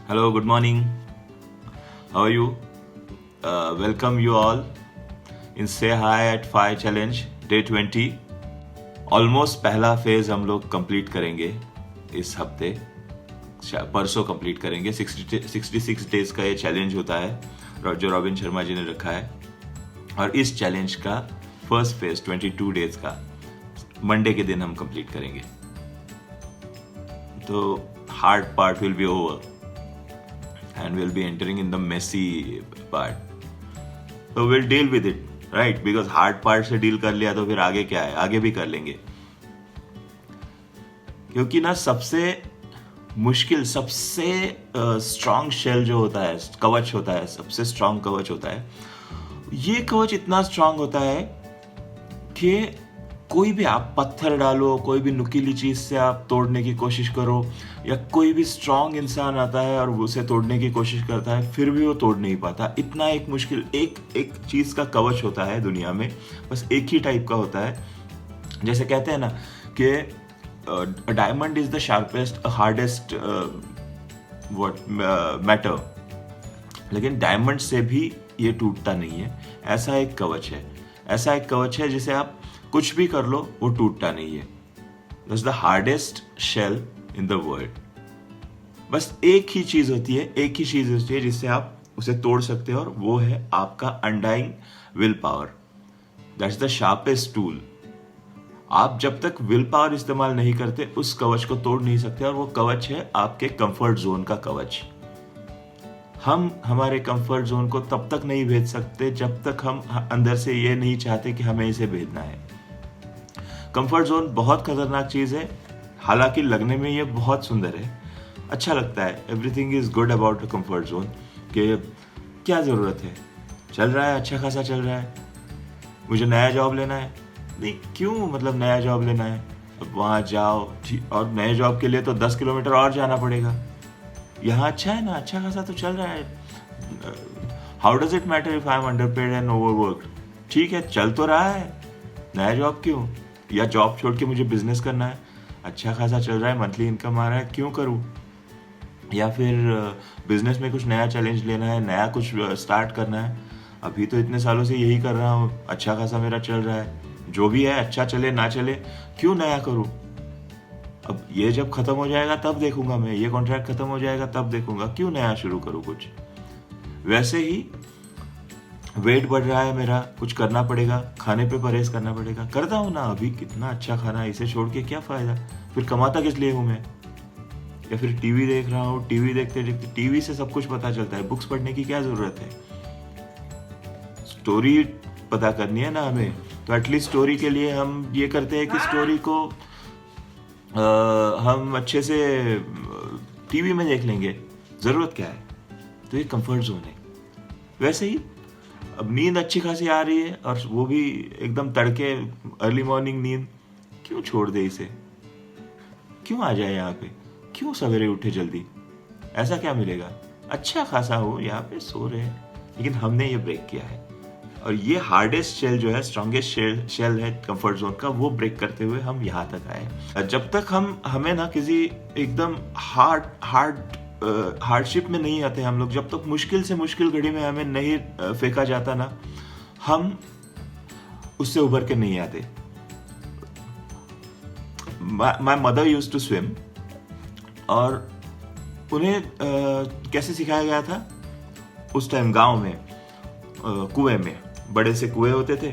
Hello, good morning. How are you? Welcome you all in Say Hi at 5 Challenge Day 20. Almost पहला phase हम लोग complete करेंगे इस हफ्ते, परसों कंप्लीट करेंगे। 66 डेज का ये चैलेंज होता है जो रॉबिन शर्मा जी ने रखा है, और इस चैलेंज का फर्स्ट फेज 22 डेज का मंडे के दिन हम कंप्लीट करेंगे। तो hard part will be over and we'll be entering in the messy part. So we'll deal with it, right? Because hard part से deal कर लिया तो फिर आगे क्या है, आगे भी कर लेंगे। क्योंकि ना सबसे मुश्किल, सबसे स्ट्रॉन्ग शेल जो होता है, कवच होता है, सबसे स्ट्रॉन्ग कवच होता है, ये कवच इतना स्ट्रॉन्ग होता है कि कोई भी आप पत्थर डालो, कोई भी नुकीली चीज से आप तोड़ने की कोशिश करो, या कोई भी स्ट्रॉन्ग इंसान आता है और उसे तोड़ने की कोशिश करता है, फिर भी वो तोड़ नहीं पाता। इतना एक मुश्किल एक चीज का कवच होता है दुनिया में, बस एक ही टाइप का होता है। जैसे कहते हैं ना कि diamond is the sharpest hardest matter, लेकिन डायमंड से भी ये टूटता नहीं है। ऐसा एक कवच है, ऐसा एक कवच है जिसे आप कुछ भी कर लो वो टूटता नहीं है। That's the hardest shell in the world. बस एक ही चीज होती है, एक ही चीज होती है जिससे आप उसे तोड़ सकते हो, और वो है आपका undying will power. That's the sharpest tool. आप जब तक विल पावर इस्तेमाल नहीं करते उस कवच को तोड़ नहीं सकते, और वो कवच है आपके कंफर्ट जोन का कवच। हम हमारे कंफर्ट जोन को तब तक नहीं भेद सकते जब तक हम अंदर से ये नहीं चाहते कि हमें इसे भेजना है। कंफर्ट जोन बहुत खतरनाक चीज है, हालांकि लगने में ये बहुत सुंदर है, अच्छा लगता है। Everything is good about the comfort zone. कि क्या जरूरत है, चल रहा है, अच्छा खासा चल रहा है, मुझे नया जॉब लेना है, नहीं क्यों, मतलब नया जॉब लेना है, अब वहां जाओ, और नए जॉब के लिए तो 10 किलोमीटर और जाना पड़ेगा। यहाँ अच्छा है ना, अच्छा खासा तो चल रहा है। How does it matter if I am underpaid and overworked? ठीक है, चल तो रहा है, नया जॉब क्यों, या जॉब छोड़ के मुझे बिजनेस करना है, अच्छा खासा चल रहा है, मंथली इनकम आ रहा है, क्यों करूं? या फिर बिजनेस में कुछ नया चैलेंज लेना है, नया कुछ स्टार्ट करना है, अभी तो इतने सालों से यही कर रहा हूँ, अच्छा खासा मेरा चल रहा है, जो भी है अच्छा चले ना चले, क्यों नया करूं? अब ये जब खत्म हो जाएगा तब देखूंगा मैं, ये कॉन्ट्रैक्ट खत्म हो जाएगा तब देखूंगा, क्यों नया शुरू करूं कुछ? वैसे ही वेट बढ़ रहा है मेरा, कुछ करना पड़ेगा, खाने पे परहेज करना पड़ेगा, करता हूं ना, अभी कितना अच्छा खाना है, इसे छोड़ के क्या फायदा, फिर कमाता किस लिए हूं मैं? या फिर टीवी देख रहा हूं, टीवी देखते देखते टीवी से सब कुछ पता चलता है, बुक्स पढ़ने की क्या जरूरत है? स्टोरी पता करनी है ना हमें, तो एटलीस्ट स्टोरी के लिए हम ये करते हैं कि स्टोरी को हम अच्छे से टीवी में देख लेंगे, जरूरत क्या है? तो ये कंफर्ट जोन है। वैसे ही अब नींद अच्छी खासी आ रही है, और वो भी एकदम तड़के, अर्ली मॉर्निंग नींद, क्यों छोड़ दे इसे, क्यों आ जाए यहाँ पे, क्यों सवेरे उठे जल्दी, ऐसा क्या मिलेगा? अच्छा खासा हो यहाँ पे सो रहे हैं, लेकिन हमने ये ब्रेक किया है, और ये हार्डेस्ट शेल जो है, स्ट्रॉन्गेस्ट शेल है कंफर्ट जोन का, वो ब्रेक करते हुए हम यहाँ तक आए। जब तक हमें ना किसी एकदम हार्डशिप में नहीं आते हम लोग, जब तक मुश्किल से मुश्किल घड़ी में हमें नहीं फेंका जाता ना, हम उससे उभर के नहीं आते। My mother used to swim, और उन्हें कैसे सिखाया गया था उस टाइम गांव में, कुएं में, बड़े से कुएं होते थे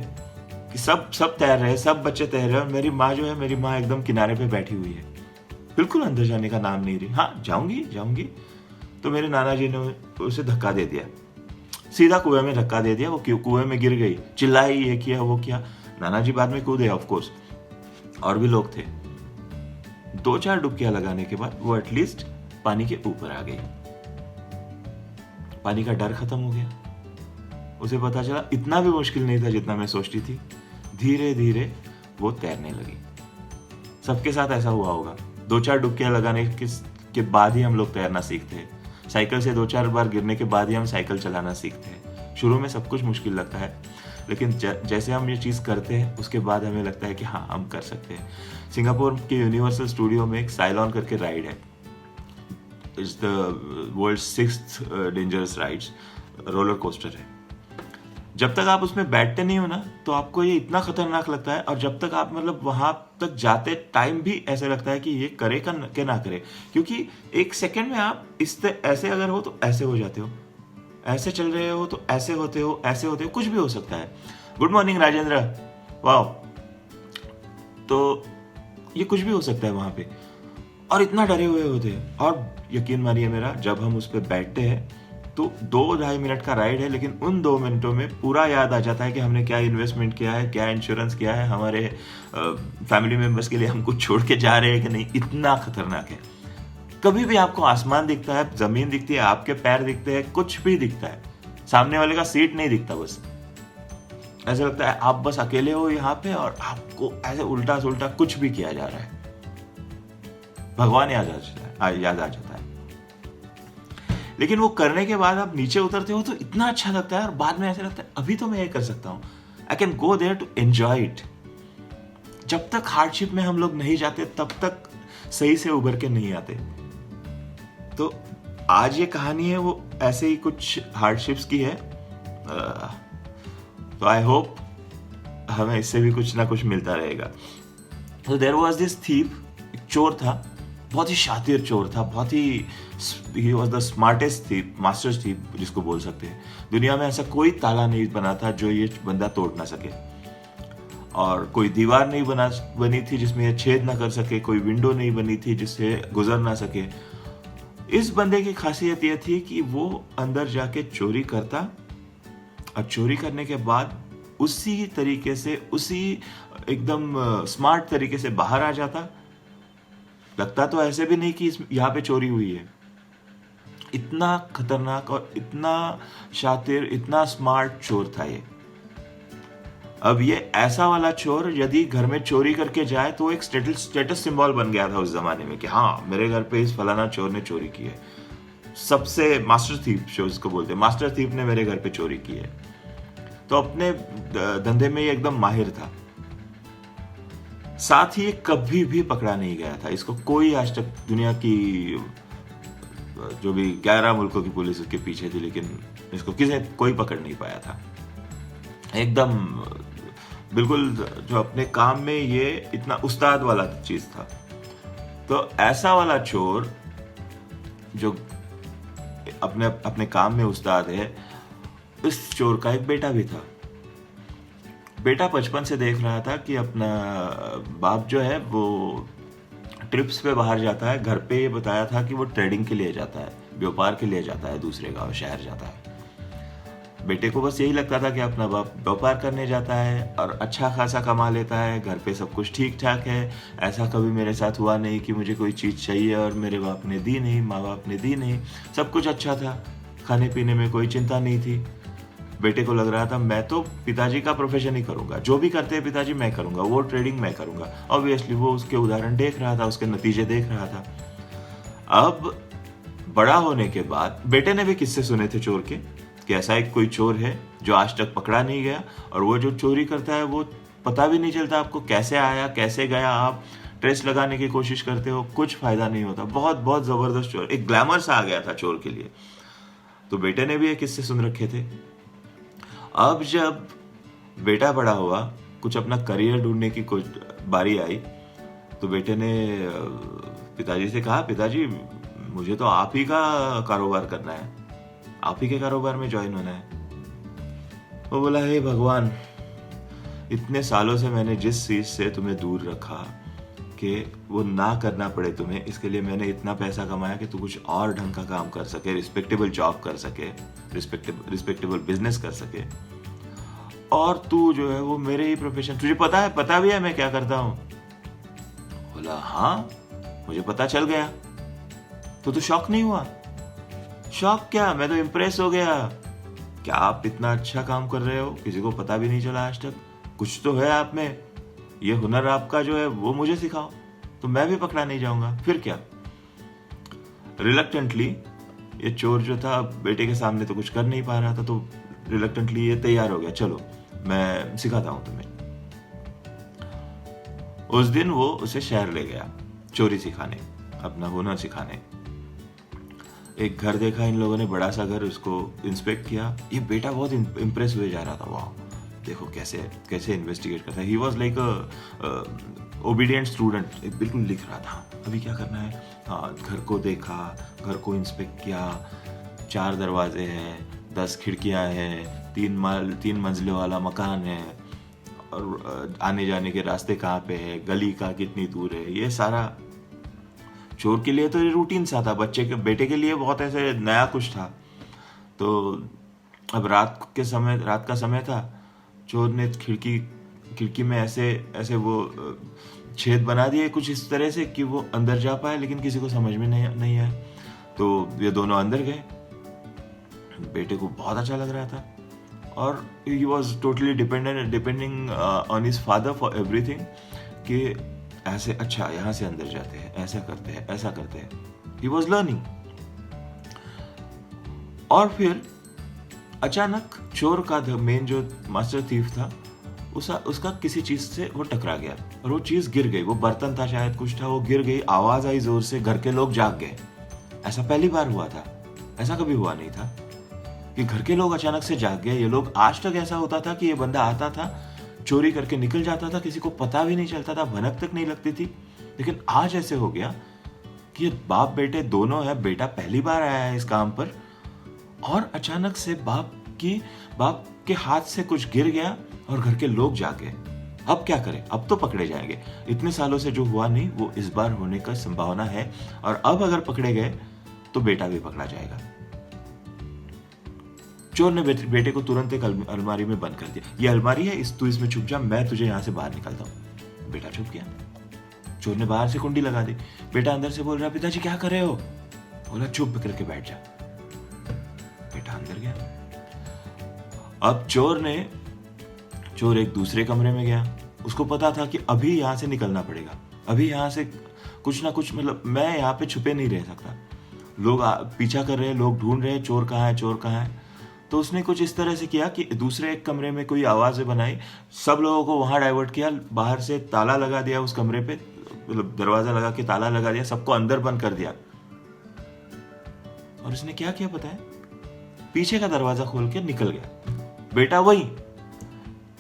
कि सब तैर रहे, सब बच्चे तैर रहे, और मेरी माँ जो है, मेरी माँ एकदम किनारे पे बैठी हुई है, बिल्कुल अंदर जाने का नाम नहीं रही। हाँ जाऊंगी, तो मेरे नाना जी ने उसे धक्का दे दिया, सीधा कुएं में धक्का दे दिया, वो कुएं में गिर गई, चिल्लाई, ये किया वो किया। नाना जी बाद में कूदे, ऑफ कोर्स, और भी लोग थे। 2-4 डुबकियां लगाने के बाद वो एटलीस्ट पानी के ऊपर आ गई, पानी का डर खत्म हो गया, उसे पता चला इतना भी मुश्किल नहीं था जितना मैं सोचती थी। धीरे धीरे वो तैरने लगी। सबके साथ ऐसा हुआ होगा, 2-4 डुबकियां लगाने के बाद ही हम लोग तैरना सीखते हैं। साइकिल से 2-4 बार गिरने के बाद ही हम साइकिल चलाना सीखते हैं। शुरू में सब कुछ मुश्किल लगता है, लेकिन जैसे हम ये चीज़ करते हैं उसके बाद हमें लगता है कि हाँ हम कर सकते हैं। सिंगापुर के यूनिवर्सल स्टूडियो में एक साइलॉन करके राइड है, is the world 6th dangerous rides, roller coaster है। जब तक आप उसमें बैठते नहीं हो ना तो आपको ये इतना खतरनाक लगता है, और जब तक आप मतलब वहां तक जाते टाइम भी ऐसे लगता है कि ये करे कि ना करे, क्योंकि एक सेकंड में आप ऐसे अगर हो तो ऐसे हो जाते हो, ऐसे चल रहे हो तो ऐसे होते हो, ऐसे होते हो, कुछ भी हो सकता है। गुड मॉर्निंग राजेंद्र, वाह। तो ये कुछ भी हो सकता है वहां पे, और इतना डरे हुए होते हैं। और यकीन मानिए मेरा, जब हम उस पर बैठते हैं तो 2-2.5 मिनट का राइड है, लेकिन उन 2 मिनटों में पूरा याद आ जाता है कि हमने क्या इन्वेस्टमेंट किया है, क्या इंश्योरेंस किया है, हमारे फैमिली मेंबर्स के लिए हम कुछ छोड़ के जा रहे हैं कि नहीं। इतना खतरनाक है। कभी भी आपको आसमान दिखता है, जमीन दिखती है, आपके पैर दिखते हैं, कुछ भी दिखता है, सामने वाले का सीट नहीं दिखता। बस ऐसा लगता है आप बस अकेले हो यहाँ पे, और आपको ऐसे उल्टा सुल्टा कुछ भी किया जा रहा है। भगवान याद आ जाता है। लेकिन वो करने के बाद आप नीचे उतरते हो तो इतना अच्छा लगता है, और बाद में ऐसा लगता है अभी तो मैं ये कर सकता हूँ, I can go there to enjoy it. जब तक हार्डशिप में हम लोग नहीं जाते तब तक सही से उभर के नहीं आते। तो आज ये कहानी है वो ऐसे ही कुछ हार्डशिप्स की है। तो आई होप हमें इससे भी कुछ ना कुछ मिलता रहेगा। तो देयर वाज दिस थीफ, एक चोर था, बहुत ही शातिर चोर था, बहुत ही, he was the smartest thief, master thief जिसको बोल सकते हैं। दुनिया में ऐसा कोई ताला नहीं बना था जो ये बंदा तोड़ ना सके, और कोई दीवार नहीं बनी थी जिसमें ये छेद ना कर सके, कोई विंडो नहीं बनी थी जिससे गुजर ना सके। इस बंदे की खासियत ये थी कि वो अंदर जाके चोरी करता, और चोरी करने के बाद उसी तरीके से, उसी एकदम स्मार्ट तरीके से बाहर आ जाता। लगता तो ऐसे भी नहीं कि यहाँ पे चोरी हुई है। इतना खतरनाक और इतना शातिर, इतना स्मार्ट चोर था ये। अब ये ऐसा वाला चोर यदि घर में चोरी करके जाए तो एक स्टेटस सिंबल बन गया था उस जमाने में कि हाँ, मेरे घर पे इस फलाना चोर ने चोरी की है। सबसे मास्टर थीफ जो इसको बोलते हैं, मास्टर थीफ ने मेरे घर पे चोरी की है। तो अपने धंधे में ये एकदम माहिर था। साथ ही ये कभी भी पकड़ा नहीं गया था। इसको कोई आज तक, दुनिया की जो भी 11 मुल्कों की पुलिस उसके पीछे थी, लेकिन इसको कोई पकड़ नहीं पाया था। एकदम बिल्कुल जो अपने काम में ये इतना उस्ताद वाला चीज था। तो ऐसा वाला चोर जो अपने अपने काम में उस्ताद है, इस चोर का एक बेटा भी था। बेटा बचपन से देख रहा था कि अपना बाप जो है वो ट्रिप्स पे बाहर जाता है। घर पे ये बताया था कि वो ट्रेडिंग के लिए जाता है, व्यापार के लिए जाता है, दूसरे गांव शहर जाता है। बेटे को बस यही लगता था कि अपना बाप व्यापार करने जाता है और अच्छा खासा कमा लेता है, घर पे सब कुछ ठीक ठाक है। ऐसा कभी मेरे साथ हुआ नहीं कि मुझे कोई चीज़ चाहिए और मेरे बाप ने दी नहीं, माँ बाप ने दी नहीं, सब कुछ अच्छा था, खाने पीने में कोई चिंता नहीं थी। बेटे को लग रहा था मैं तो पिताजी का प्रोफेशन ही करूंगा, जो भी करते हैं पिताजी मैं करूंगा, वो ट्रेडिंग मैं करूंगा। ऑब्वियसली वो उसके उदाहरण देख रहा था, उसके नतीजे देख रहा था। अब बड़ा होने के बाद बेटे ने भी किस्से सुने थे चोर के, कि ऐसा एक कोई चोर है जो आज तक पकड़ा नहीं गया, और वो जो चोरी करता है वो पता भी नहीं चलता आपको कैसे आया कैसे गया। आप ट्रेस लगाने की कोशिश करते हो, कुछ फायदा नहीं होता। बहुत बहुत जबरदस्त चोर, एक ग्लैमर सा आ गया था चोर के लिए। तो बेटे ने भी ये किस्से सुन रखे थे। अब जब बेटा बड़ा हुआ, कुछ अपना करियर ढूंढने की कुछ बारी आई, तो बेटे ने पिताजी से कहा, पिताजी मुझे तो आप ही का कारोबार करना है, आप ही के कारोबार में ज्वाइन होना है। वो बोला, हे भगवान, इतने सालों से मैंने जिस चीज से तुम्हें दूर रखा कि वो ना करना पड़े तुम्हें, इसके लिए मैंने इतना पैसा कमाया कि तू कुछ और ढंग का काम कर सके, रिस्पेक्टेबल जॉब कर सके, रिस्पेक्टेबल बिजनेस कर सके, और तू जो है वो मेरे ही प्रोफेशन, तुझे पता भी है मैं क्या करता हूं। बोला, हाँ मुझे पता चल गया। तो शॉक नहीं हुआ? शॉक क्या, मैं तो इम्प्रेस हो गया। क्या आप इतना अच्छा काम कर रहे हो, किसी को पता भी नहीं चला आज तक, कुछ तो है आप में, ये हुनर आपका जो है वो मुझे सिखाओ, तो मैं भी पकड़ा नहीं जाऊंगा। फिर क्या, रिलक्टेंटली ये चोर जो था बेटे के सामने तो कुछ कर नहीं पा रहा था, तो रिलक्टेंटली ये तैयार हो गया, चलो मैं सिखाता हूं तुम्हें। उस दिन वो उसे शहर ले गया चोरी सिखाने, अपना हुनर सिखाने। एक घर देखा इन लोगों ने, बड़ा सा घर, उसको इंस्पेक्ट किया। ये बेटा बहुत इम्प्रेस हुए जा रहा था, वाह देखो कैसे कैसे इन्वेस्टिगेट करता है। He was like obedient student, बिल्कुल लिख रहा था अभी क्या करना है। हाँ, घर को देखा, घर को इंस्पेक्ट किया, 4 दरवाजे हैं, 10 खिड़कियां हैं, 3 मंजिलों वाला मकान है, और आने जाने के रास्ते कहाँ पे है, गली का कितनी दूर है, ये सारा। चोर के लिए तो ये रूटीन सा था, बच्चे के बेटे के लिए बहुत ऐसे नया कुछ था। तो अब रात का समय था। चोर ने खिड़की में ऐसे वो छेद बना दिए कुछ इस तरह से कि वो अंदर जा पाए, लेकिन किसी को समझ में नहीं आया। तो ये दोनों अंदर गए। बेटे को बहुत अच्छा लग रहा था, और he was totally depending on his father for everything, कि ऐसे अच्छा यहाँ से अंदर जाते हैं, ऐसा करते हैं। He was learning. और फिर अचानक चोर का मेन जो मास्टर थीफ था, उसका किसी चीज से वो टकरा गया, और वो चीज गिर गई। वो बर्तन था शायद, कुछ था, वो गिर गई, आवाज आई जोर से, घर के लोग जाग गए। ऐसा पहली बार हुआ था, ऐसा कभी हुआ नहीं था कि घर के लोग अचानक से जाग गए। ये लोग, आज तक ऐसा होता था कि ये बंदा आता था, चोरी करके निकल जाता था, किसी को पता भी नहीं चलता था, भनक तक नहीं लगती थी। लेकिन आज ऐसे हो गया कि बाप बेटे दोनों है, बेटा पहली बार आया है इस काम पर, और अचानक से बाप के हाथ से कुछ गिर गया और घर के लोग जाग गए। अब क्या करें, अब तो पकड़े जाएंगे। इतने सालों से जो हुआ नहीं वो इस बार होने का संभावना है, और अब अगर पकड़े गए तो बेटा भी पकड़ा जाएगा। चोर ने बेटे को तुरंत एक अलमारी में बंद कर दिया। ये अलमारी है, तू इसमें छुप जा, मैं तुझे यहां से बाहर निकालता हूं। बेटा छुप गया। चोर ने बाहर से कुंडी लगा दी। बेटा अंदर से बोल रहा, पिताजी क्या कर रहे हो? बोला, चुप करके बैठ जा। बेटा अंदर गया। अब चोर एक दूसरे कमरे में गया। उसको पता था कि अभी यहां से निकलना पड़ेगा, अभी यहां से कुछ ना कुछ, मतलब मैं यहाँ पे छुपे नहीं रह सकता। लोग पीछा कर रहे हैं, लोग ढूंढ रहे हैं, चोर कहाँ है। तो उसने कुछ इस तरह से किया कि दूसरे एक कमरे में कोई आवाजें बनाई, सब लोगों को वहां डाइवर्ट किया, बाहर से ताला लगा दिया उस कमरे पे, मतलब दरवाजा लगा के ताला लगा दिया, सबको अंदर बंद कर दिया। और उसने क्या किया पता है? पीछे का दरवाजा खोल के निकल गया।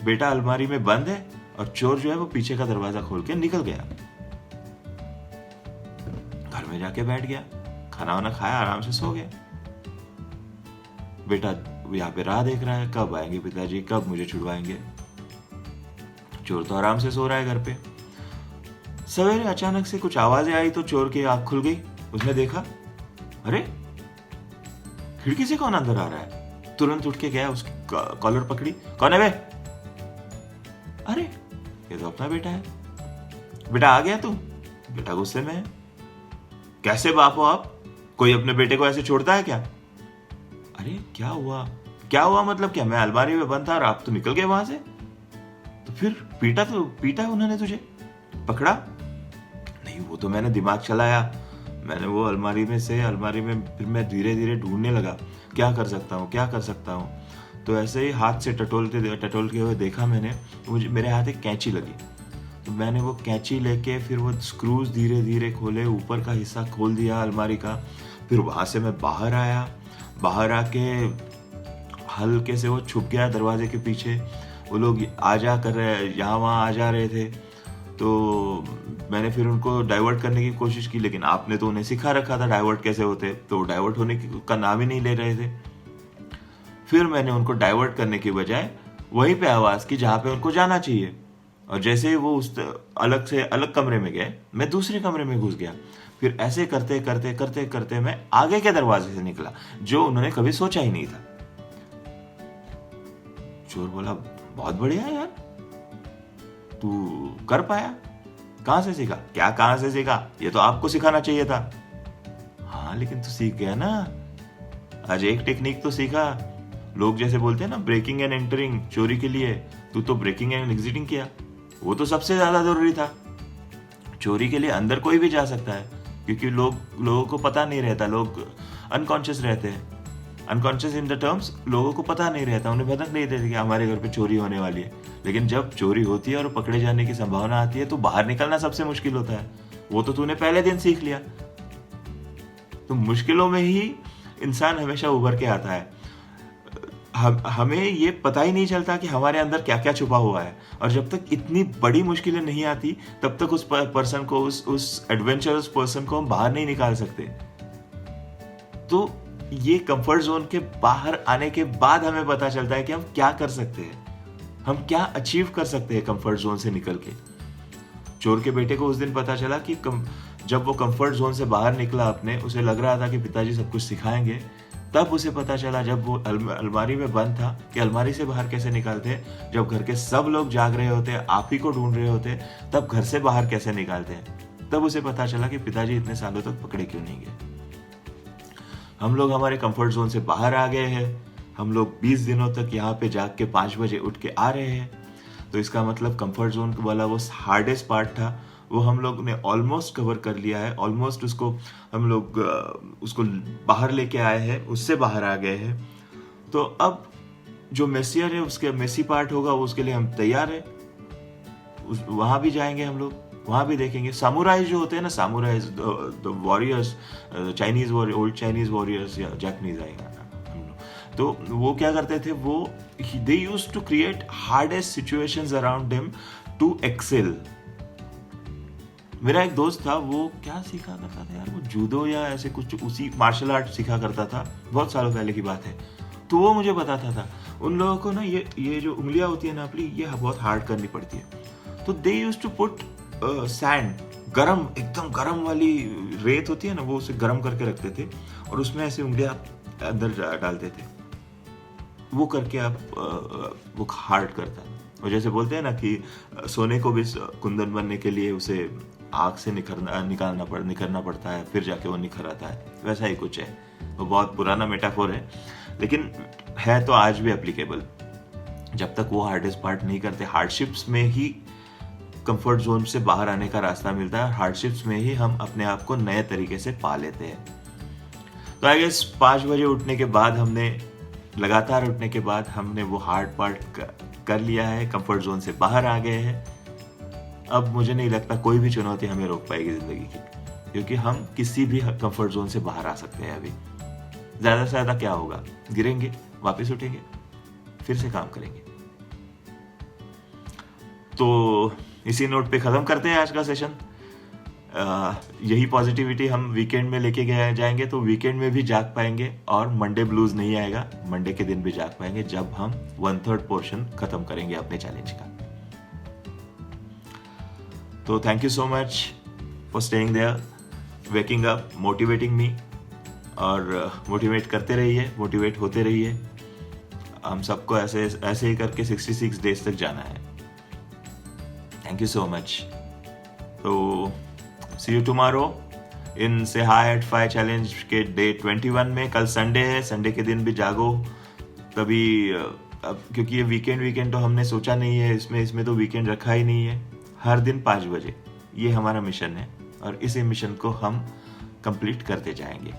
बेटा अलमारी में बंद है, और चोर जो है वो पीछे का दरवाजा खोल के निकल गया। घर में जाके बैठ गया, खाना वाना खाया, आराम से सो गया। बेटा यहाँ पे राह देख रहा है, कब आएंगे पिताजी, कब मुझे छुड़वाएंगे। चोर तो आराम से सो रहा है घर पे। सवेरे अचानक से कुछ आवाजें आई, तो चोर की आंख खुल गई। उसने देखा, अरे खिड़की से कौन अंदर आ रहा है? तुरंत उठ के गया, उसकी कॉलर पकड़ी। कौन है बे? अरे ये तो अपना बेटा है। बेटा आ गया तू? बेटा गुस्से में है। कैसे बाप हो आप? कोई अपने बेटे को ऐसे छोड़ता है क्या? अरे क्या हुआ मतलब क्या? मैं अलमारी में बंद था और आप तो निकल गए वहां से। तो फिर पीटा उन्होंने तुझे? पकड़ा? नहीं, वो तो मैंने दिमाग चलाया। मैंने वो अलमारी में फिर मैं धीरे धीरे ढूंढने लगा, क्या कर सकता हूँ। तो ऐसे ही हाथ से टटोलते हुए देखा मैंने, मेरे हाथ एक कैंची लगी। तो मैंने वो कैंची लेके फिर वो स्क्रूज धीरे धीरे खोले, ऊपर का हिस्सा खोल दिया अलमारी का। फिर वहां से मैं बाहर आया। बाहर आके हल्के से वो छुप गया दरवाजे के पीछे। वो लोग यहाँ वहाँ आ जा रहे थे। तो मैंने फिर उनको डाइवर्ट करने की कोशिश की, लेकिन आपने तो उन्हें सिखा रखा था डाइवर्ट कैसे होते, तो डाइवर्ट होने का नाम ही नहीं ले रहे थे। फिर मैंने उनको डाइवर्ट करने की बजाय वहीं पे आवाज की जहां पे उनको जाना चाहिए। और जैसे ही वो उस अलग कमरे में गए, मैं दूसरे कमरे में घुस गया। फिर ऐसे करते मैं आगे के दरवाजे से निकला, जो उन्होंने कभी सोचा ही नहीं था। चोर बोला, बहुत बढ़िया यार, तू कर पाया, कहां से सीखा? क्या कहां से सीखा? ये तो आपको सिखाना चाहिए था। हाँ लेकिन तू सीख गया ना, आज एक टेक्निक तो सीखा। लोग जैसे बोलते हैं ना, ब्रेकिंग एंड एंटरिंग चोरी के लिए, तू तो ब्रेकिंग एंड एग्जिटिंग किया। वो तो सबसे ज्यादा जरूरी था। चोरी के लिए अंदर कोई भी जा सकता है, क्योंकि लोगों को पता नहीं रहता, लोग अनकॉन्शियस रहते हैं। अनकॉन्शियस इन द टर्म्स, लोगों को पता नहीं रहता, उन्हें भनक नहीं रहती कि हमारे घर पे चोरी होने वाली है। लेकिन जब चोरी होती है और पकड़े जाने की संभावना आती है, तो बाहर निकलना सबसे मुश्किल होता है। वो तो तूने पहले दिन सीख लिया। तो मुश्किलों में ही इंसान हमेशा उभर के आता है। हमें ये पता ही नहीं चलता कि हमारे अंदर क्या क्या छुपा हुआ है, और जब तक इतनी बड़ी मुश्किलें नहीं आती तब तक उस पर्सन को, उस एडवेंचरस पर्सन को हम बाहर नहीं निकाल सकते। तो ये कंफर्ट जोन के बाहर आने के बाद हमें पता चलता है कि हम क्या कर सकते हैं, हम क्या अचीव कर सकते हैं कंफर्ट जोन से निकल के। चोर के बेटे को उस दिन पता चला कि जब वो कंफर्ट जोन से बाहर निकला अपने, उसे लग रहा था कि पिताजी सब कुछ सिखाएंगे, तब उसे पता चला जब वो अलमारी में बंद था कि अलमारी से बाहर कैसे निकालते। जब घर के सब लोग जाग रहे होते, आप ही को ढूंढ रहे होते, तब घर से बाहर कैसे निकालते हैं। तब उसे पता चला कि पिताजी इतने सालों तक पकड़े क्यों नहीं गए। हम लोग हमारे कंफर्ट जोन से बाहर आ गए हैं। हम लोग 20 दिनों तक यहाँ पे जाग के 5 बजे उठ के आ रहे हैं। तो इसका मतलब कंफर्ट जोन वाला वो हार्डेस्ट पार्ट था, वो हम लोग ने ऑलमोस्ट कवर कर लिया है। ऑलमोस्ट उसको हम लोग उसको बाहर लेके आए हैं, उससे बाहर आ गए हैं। तो अब जो मेसियर है, उसके मेसी पार्ट होगा, उसके लिए हम तैयार है। वहां भी जाएंगे हम लोग, वहां भी देखेंगे। सामुराइज जो होते हैं ना, samurais the warriors, Chinese warrior, old Chinese warriors या जापानीज आएगा, तो वो क्या करते थे, वो they used to create hardest situations around them to excel. मेरा एक दोस्त था, वो क्या सीखा करता था यार, वो जूडो या ऐसे कुछ उसी मार्शल आर्ट सीखा करता था, बहुत सालों पहले की बात है। तो वो मुझे बताता था उन लोगों को ना ये जो उंगलियां होती है ना अपनी, ये बहुत हार्ड करनी पड़ती है। तो they used to put sand, गरम, एकदम गरम वाली रेत होती है ना, वो उसे गरम करके रखते थे और उसमें ऐसे उंगलियां अंदर डालते थे। वो करके आप वो हार्ड करता है। और जैसे बोलते हैं ना कि सोने को भी कुंदन बनने के लिए उसे आग से निखरना पड़ता है, फिर जाके वो निखर आता है, वैसा ही कुछ है। वो बहुत पुराना मेटाफोर है, लेकिन है तो आज भी एप्लीकेबल। जब तक वो हार्डेस्ट पार्ट नहीं करते, हार्डशिप्स में ही कंफर्ट जोन से बाहर आने का रास्ता मिलता है। हार्डशिप्स में ही हम अपने आप को नए तरीके से पा लेते हैं। तो आई गेस 5 बजे उठने के बाद, हमने लगातार उठने के बाद हमने वो हार्ड पार्ट कर लिया है, कंफर्ट जोन से बाहर आ गए हैं। अब मुझे नहीं लगता कोई भी चुनौती हमें रोक पाएगी जिंदगी की, क्योंकि हम किसी भी कंफर्ट जोन से बाहर आ सकते हैं। अभी ज्यादा से ज्यादा क्या होगा, गिरेंगे, वापस उठेंगे, फिर से काम करेंगे। तो इसी नोट पे खत्म करते हैं आज का सेशन। यही पॉजिटिविटी हम वीकेंड में लेके जाएंगे, तो वीकेंड में भी जाग पाएंगे और मंडे ब्लूज नहीं आएगा। मंडे के दिन भी जाग पाएंगे जब हम 1/3 पोर्शन खत्म करेंगे अपने चैलेंज का। तो thank you so much for staying there, waking up, motivating me, और मोटिवेट करते रहिए, मोटिवेट होते रहिए। हम सबको ऐसे ही करके 66 डेज तक जाना है। Thank you so much. तो सी यू टुमारो इन से हाई एट 5 चैलेंज के डे 21 में। कल संडे है, संडे के दिन भी जागो कभी, अब क्योंकि ये वीकेंड तो हमने सोचा नहीं है, इसमें तो वीकेंड रखा ही नहीं है। हर दिन 5 बजे, ये हमारा मिशन है और इसी मिशन को हम कंप्लीट करते जाएंगे।